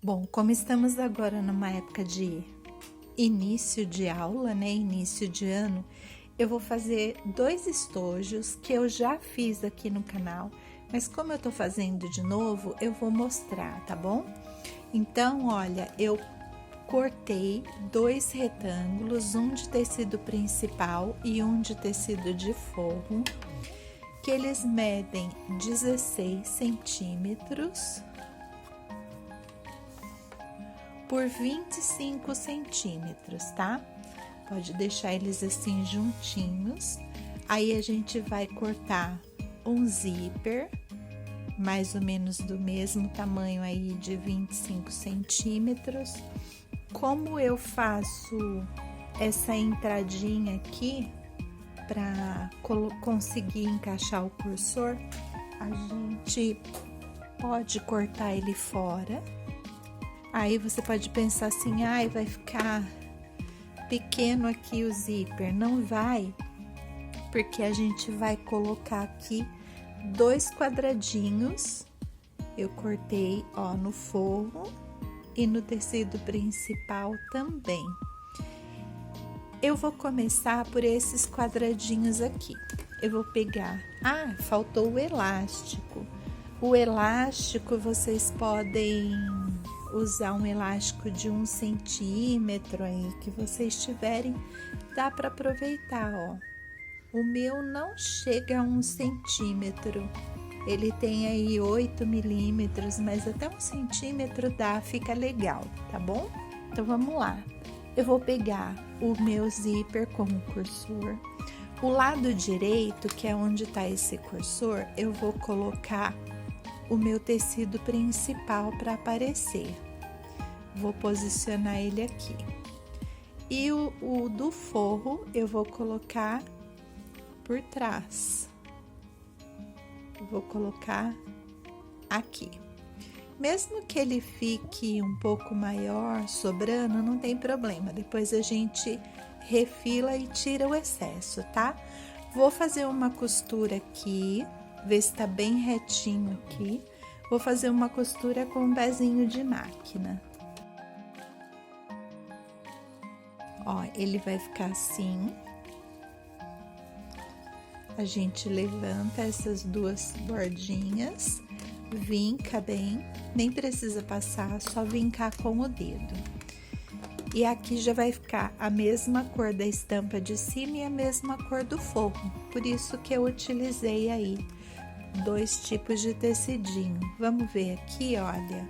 Bom, como estamos agora numa época de início de aula, né, início de ano, eu vou fazer 2 estojos que eu já fiz aqui no canal, mas como eu tô fazendo de novo, eu vou mostrar, tá bom? Então, olha, eu cortei 2 retângulos, um de tecido principal e um de tecido de forro, que eles medem 16 centímetros por 25 centímetros, tá? Pode deixar eles assim juntinhos. Aí a gente vai cortar um zíper, mais ou menos do mesmo tamanho aí de 25 centímetros. Como eu faço essa entradinha aqui para conseguir encaixar o cursor, a gente pode cortar ele fora. Aí você pode pensar assim, ai, vai ficar pequeno aqui o zíper. Não vai, porque a gente vai colocar aqui 2 quadradinhos. Eu cortei, ó, no forro e no tecido principal também. Eu vou começar por esses quadradinhos aqui. Eu vou pegar... Ah, faltou o elástico. O elástico vocês podem usar um elástico de 1 centímetro aí, que vocês tiverem, dá para aproveitar, ó. O meu não chega a 1 centímetro, ele tem aí 8 milímetros, mas até 1 centímetro dá, fica legal, tá bom? Então vamos lá. Eu vou pegar o meu zíper com o cursor. O lado direito, que é onde tá esse cursor, eu vou colocar o meu tecido principal para aparecer. Vou posicionar ele aqui. E o do forro eu vou colocar por trás. Vou colocar aqui. Mesmo que ele fique um pouco maior, sobrando, não tem problema. Depois a gente refila e tira o excesso, tá? Vou fazer uma costura aqui. Ver se tá bem retinho aqui. Vou fazer uma costura com um pezinho de máquina. Ó, ele vai ficar assim. A gente levanta essas 2 bordinhas, vinca bem, nem precisa passar, só vincar com o dedo. E aqui já vai ficar a mesma cor da estampa de cima e a mesma cor do forro. Por isso que eu utilizei aí 2 tipos de tecidinho. Vamos ver aqui, olha.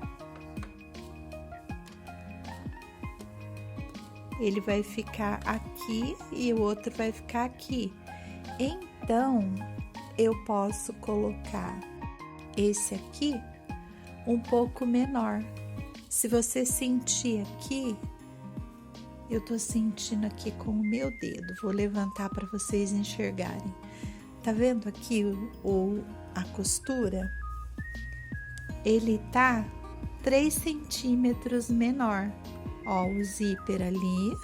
Ele vai ficar aqui e o outro vai ficar aqui. Então, eu posso colocar esse aqui um pouco menor. Se você sentir aqui, eu tô sentindo aqui com o meu dedo. Vou levantar para vocês enxergarem. Tá vendo aqui a costura? Ele tá 3 centímetros menor. Ó, o zíper ali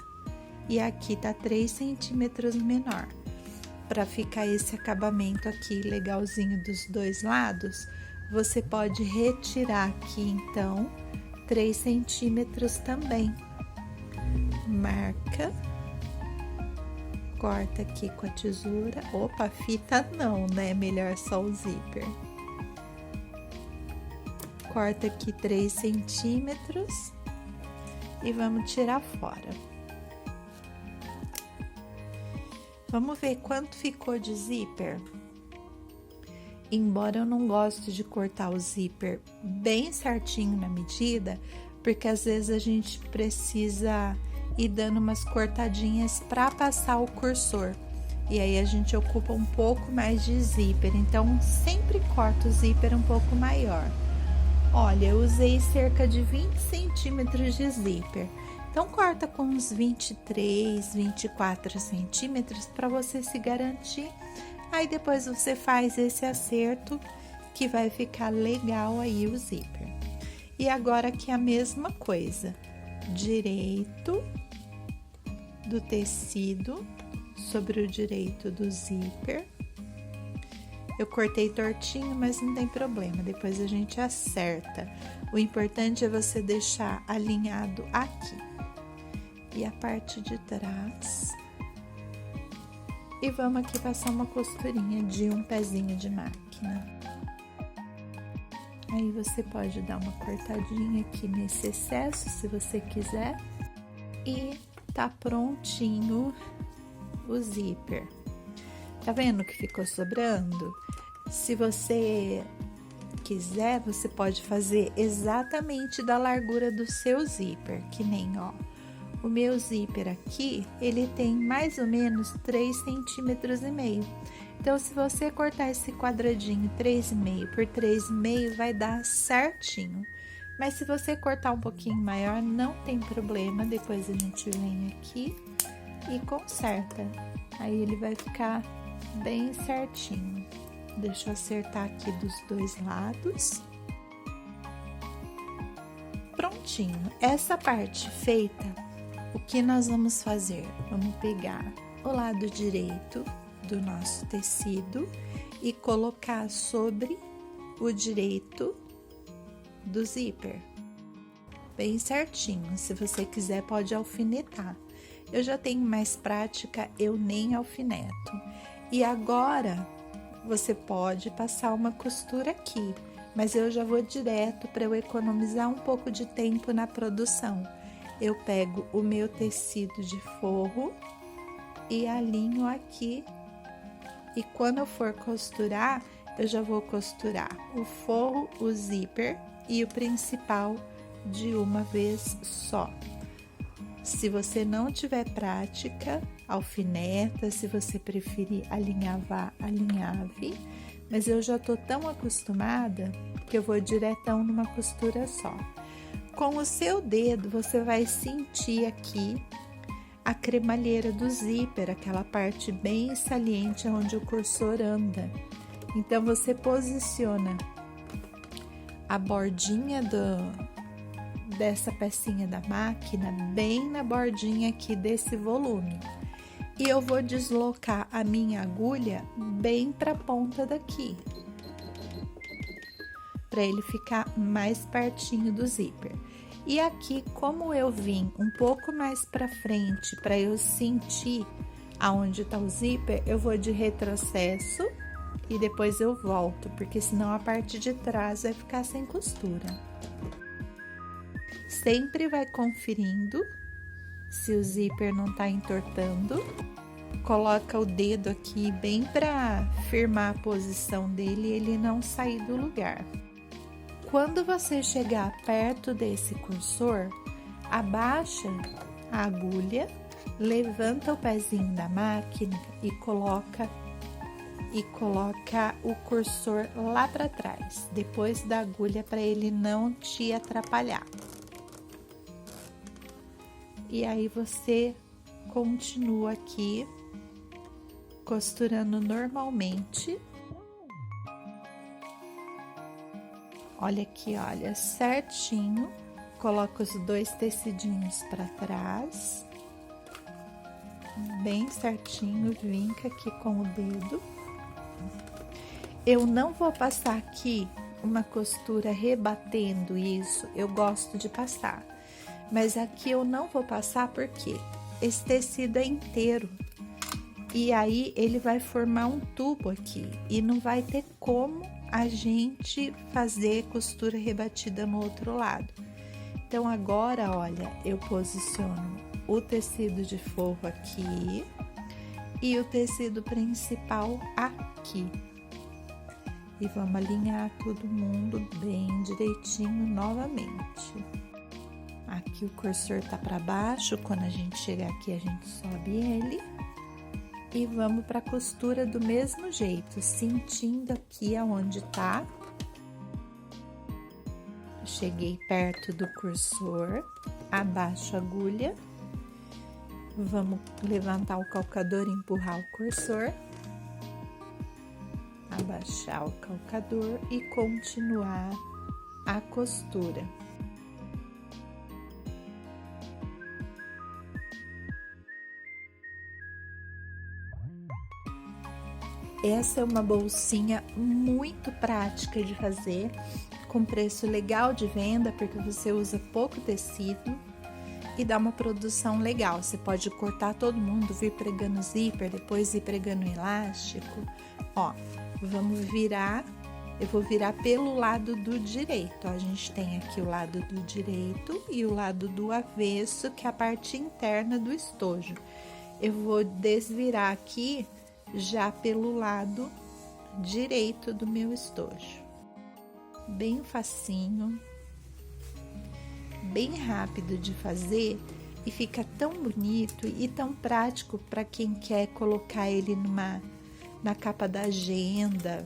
e aqui tá 3 centímetros menor. Para ficar esse acabamento aqui legalzinho dos 2 lados, você pode retirar aqui então 3 centímetros também. Marca. Corta aqui com a tesoura. Opa, fita não, né? Melhor só o zíper. Corta aqui 3 centímetros e vamos tirar fora. Vamos ver quanto ficou de zíper. Embora eu não goste de cortar o zíper bem certinho na medida, porque às vezes a gente precisa ir dando umas cortadinhas para passar o cursor. E aí a gente ocupa um pouco mais de zíper, então sempre corto o zíper um pouco maior. Olha, eu usei cerca de 20 centímetros de zíper. Então, corta com uns 23, 24 centímetros para você se garantir. Aí, depois você faz esse acerto que vai ficar legal aí o zíper. E agora aqui a mesma coisa. Direito do tecido sobre o direito do zíper. Eu cortei tortinho, mas não tem problema, depois a gente acerta. O importante é você deixar alinhado aqui. E a parte de trás. E vamos aqui passar uma costurinha de um pezinho de máquina. Aí você pode dar uma cortadinha aqui nesse excesso, se você quiser. E tá prontinho o zíper. Tá vendo que ficou sobrando? Se você quiser, você pode fazer exatamente da largura do seu zíper, que nem, ó. O meu zíper aqui, ele tem mais ou menos 3,5 centímetros. Então, se você cortar esse quadradinho 3,5 por 3,5, vai dar certinho. Mas se você cortar um pouquinho maior, não tem problema. Depois a gente vem aqui e conserta. Aí ele vai ficar bem certinho. Deixa eu acertar aqui dos dois lados. Prontinho. Essa parte feita, o que nós vamos fazer? Vamos pegar o lado direito do nosso tecido e colocar sobre o direito do zíper. Bem certinho. Se você quiser, pode alfinetar. Eu já tenho mais prática, eu nem alfineto. E agora, você pode passar uma costura aqui, mas eu já vou direto para eu economizar um pouco de tempo na produção. Eu pego o meu tecido de forro e alinho aqui. E quando eu for costurar, eu já vou costurar o forro, o zíper e o principal de uma vez só. Se você não tiver prática, alfineta, se você preferir alinhar, vá, alinhave. Mas eu já tô tão acostumada que eu vou diretão numa costura só. Com o seu dedo, você vai sentir aqui a cremalheira do zíper, aquela parte bem saliente onde o cursor anda. Então, você posiciona a bordinha dessa pecinha da máquina bem na bordinha aqui desse volume. E eu vou deslocar a minha agulha bem para a ponta daqui, para ele ficar mais pertinho do zíper. E aqui, como eu vim um pouco mais para frente, para eu sentir aonde tá o zíper, eu vou de retrocesso e depois eu volto, porque senão a parte de trás vai ficar sem costura. Sempre vai conferindo se o zíper não tá entortando. Coloca o dedo aqui bem para firmar a posição dele e ele não sair do lugar. Quando você chegar perto desse cursor, abaixa a agulha, levanta o pezinho da máquina e coloca o cursor lá para trás, depois da agulha, para ele não te atrapalhar. E aí você continua aqui costurando normalmente. Olha aqui, olha, certinho. Coloca os dois tecidinhos para trás. Bem certinho, vinca aqui com o dedo. Eu não vou passar aqui uma costura rebatendo isso, eu gosto de passar. Mas aqui eu não vou passar porque esse tecido é inteiro. E aí ele vai formar um tubo aqui e não vai ter como a gente fazer costura rebatida no outro lado. Então agora, olha, eu posiciono o tecido de forro aqui e o tecido principal aqui. E vamos alinhar todo mundo bem direitinho novamente. Aqui o cursor tá para baixo, quando a gente chegar aqui a gente sobe ele. E vamos para a costura do mesmo jeito, sentindo aqui aonde tá. Cheguei perto do cursor, abaixo a agulha. Vamos levantar o calcador e empurrar o cursor. Abaixar o calcador e continuar a costura. Essa é uma bolsinha muito prática de fazer, com preço legal de venda, porque você usa pouco tecido e dá uma produção legal. Você pode cortar todo mundo, vir pregando zíper, depois ir pregando elástico. Ó, vamos virar, eu vou virar pelo lado do direito. Ó, a gente tem aqui o lado do direito e o lado do avesso, que é a parte interna do estojo. Eu vou desvirar aqui já pelo lado direito do meu estojo. Bem facinho, bem rápido de fazer e fica tão bonito e tão prático para quem quer colocar ele na capa da agenda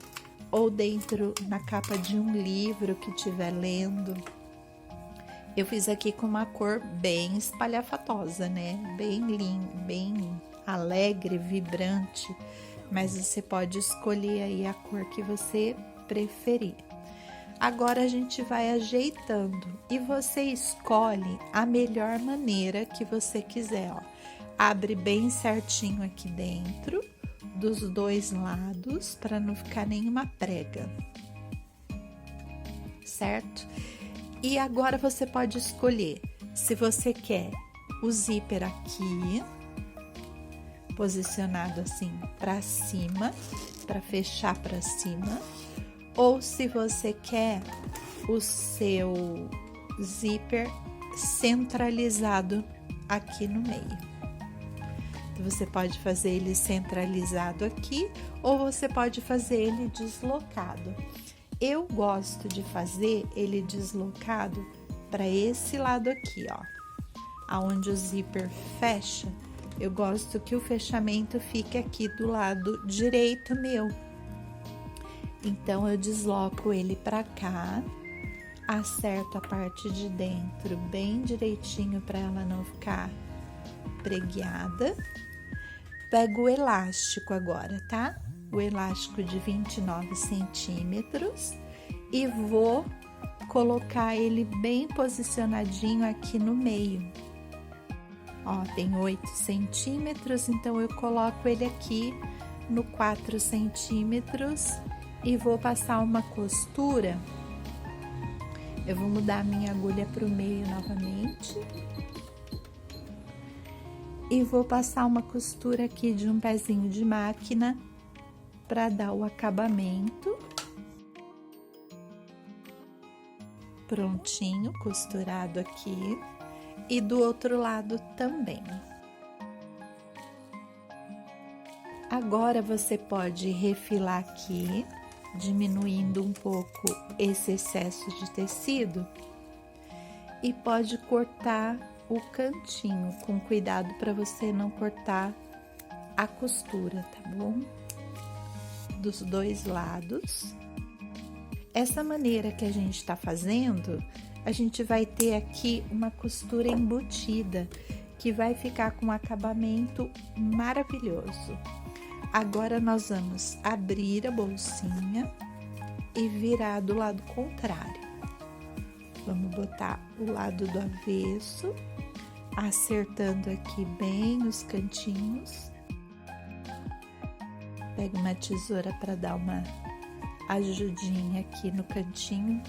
ou dentro na capa de um livro que estiver lendo. Eu fiz aqui com uma cor bem espalhafatosa, né? Bem alegre, vibrante, mas você pode escolher aí a cor que você preferir. Agora a gente vai ajeitando e você escolhe a melhor maneira que você quiser, ó. Abre bem certinho aqui dentro, dos dois lados, para não ficar nenhuma prega, certo? E agora você pode escolher se você quer o zíper aqui, posicionado assim para cima, para fechar para cima, ou se você quer o seu zíper centralizado aqui no meio. Então, você pode fazer ele centralizado aqui, ou você pode fazer ele deslocado. Eu gosto de fazer ele deslocado para esse lado aqui, ó, aonde o zíper fecha. Eu gosto que o fechamento fique aqui do lado direito meu. Então, eu desloco ele para cá, acerto a parte de dentro bem direitinho para ela não ficar preguiada. Pego o elástico agora, tá? O elástico de 29 centímetros e vou colocar ele bem posicionadinho aqui no meio. Ó, tem 8 centímetros, então eu coloco ele aqui no 4 centímetros e vou passar uma costura. Eu vou mudar a minha agulha para o meio novamente. E vou passar uma costura aqui de um pezinho de máquina para dar o acabamento. Prontinho, costurado aqui. E do outro lado também. Agora você pode refilar aqui, diminuindo um pouco esse excesso de tecido, e pode cortar o cantinho com cuidado para você não cortar a costura, tá bom? Dos dois lados. Essa maneira que a gente tá fazendo, a gente vai ter aqui uma costura embutida que vai ficar com um acabamento maravilhoso. Agora nós vamos abrir a bolsinha e virar do lado contrário. Vamos botar o lado do avesso, acertando aqui bem os cantinhos. Pega uma tesoura para dar uma ajudinha aqui no cantinho,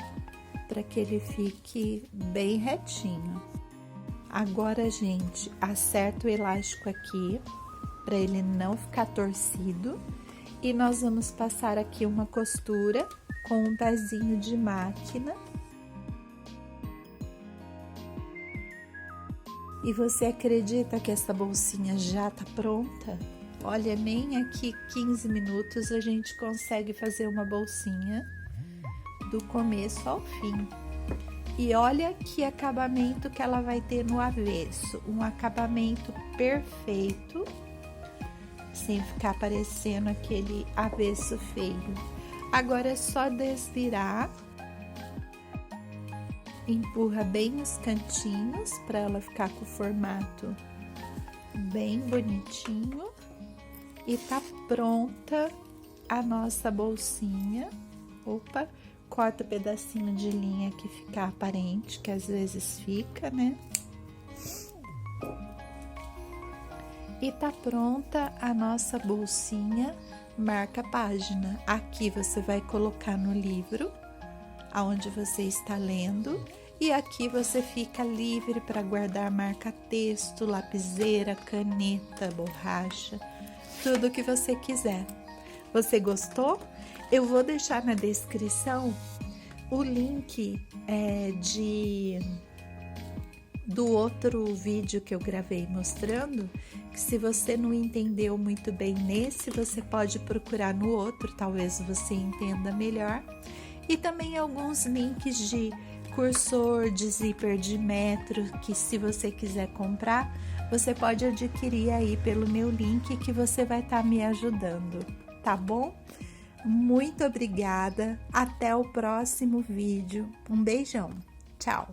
para que ele fique bem retinho. Agora, gente, acerta o elástico aqui, para ele não ficar torcido, e nós vamos passar aqui uma costura com um pezinho de máquina. E você acredita que essa bolsinha já tá pronta? Olha, nem aqui 15 minutos a gente consegue fazer uma bolsinha do começo ao fim. E olha que acabamento que ela vai ter no avesso, um acabamento perfeito, sem ficar parecendo aquele avesso feio. Agora é só desvirar, empurra bem os cantinhos para ela ficar com o formato bem bonitinho e tá pronta a nossa bolsinha. Opa, corta o pedacinho de linha que ficar aparente, que às vezes fica, né? E tá pronta a nossa bolsinha marca página. Aqui você vai colocar no livro, aonde você está lendo, e aqui você fica livre para guardar marca-texto, lapiseira, caneta, borracha, tudo que você quiser. Você gostou? Eu vou deixar na descrição o link do outro vídeo que eu gravei mostrando, que se você não entendeu muito bem nesse, você pode procurar no outro, talvez você entenda melhor. E também alguns links de cursor, de zíper de metro, que se você quiser comprar, você pode adquirir aí pelo meu link, que você vai estar me ajudando, tá bom? Muito obrigada, até o próximo vídeo. Um beijão, tchau!